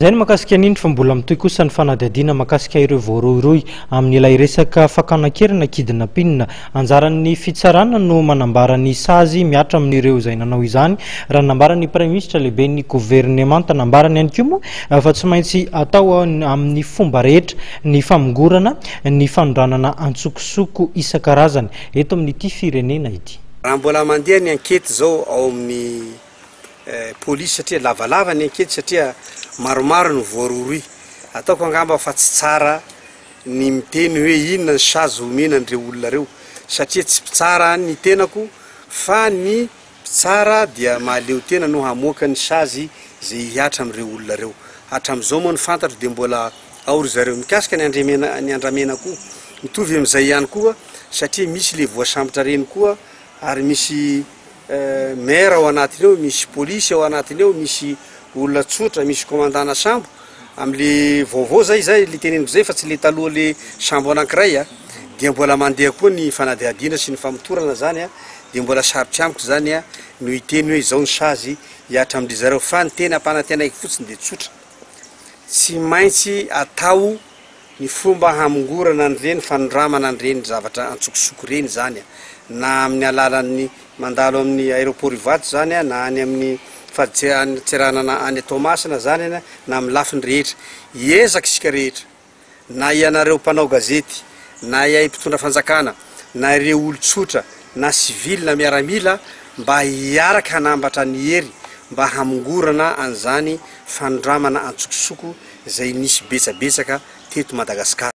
Zay makasika nindry fa mbola mitoy kosa ny fanadihadiana makasika ireo voaroiroy amin'ilay resaka fakanakerana kidnapping. Anjaran'ny fitsarana no manambarany sazy miatra amin'ireo izay nanao izany raha nambarany Prime Ministre lehibe ny gouvernemanta nambarany ihany koa moa fa tsy maintsy atao amin'ny fomba rehetra ny famongorana ny fanondranana antsokosoko isan-karazany eto amin'ity firenena ity. Raha mbola mandeha ny ankety zao ao amin'ny police satria lavalava ny ankety satria maromaro ny voaroiroy ataoko angamba fa tsy tsara ny miteny hoe inona ny sazy omena an'ireo olona reo satria tsy tsara ny tenako fa ny tsara dia mahaleo tena no hamoaka ny sazy zay hiatra amin'ireo olona reo. Hatram'izao moa ny fantatro dia mbola aory zareo mikasika ny andramena koa mitovy amin'izay ihany koa satria misy le voasambotra reny koa ary misy maire ao anatiny eo, misy police ao anatiny eo, misy olona tsotra, misy commandant sambo am'le vaovao zay le teneniko zay fa tsy le taloha le sambo anankiray dia mbola mandeha koa ny fanadihadiana sy ny famotorana zany dia mbola sarotra amiko zany no hiteny hoe izao ny sazy hiatra amin'le zareo fa ny tena ampanantenaiko fotsiny dia tsotra tsy maintsy atao ny fomba hamongorana an'ireny fanondramana an'ireny zavatra antsokosoko reny zany na amin'ny alalan'ny mandalo amin'ny aéroport Ivato zany na any amin'ny fahaditsiranana any Tomasina zany na amin'ny lafiny rehetra hiezaka isika rehetra na ianareo mpanao gazety na iay mpitondra fanjakana na ireo olon-tsotra na civil na miaramila mba hiaraka hanambatra ny hery mba hamongorana an'izany fanondramana antsokosoko zay nisy betsabetsaka teto Madagasikara.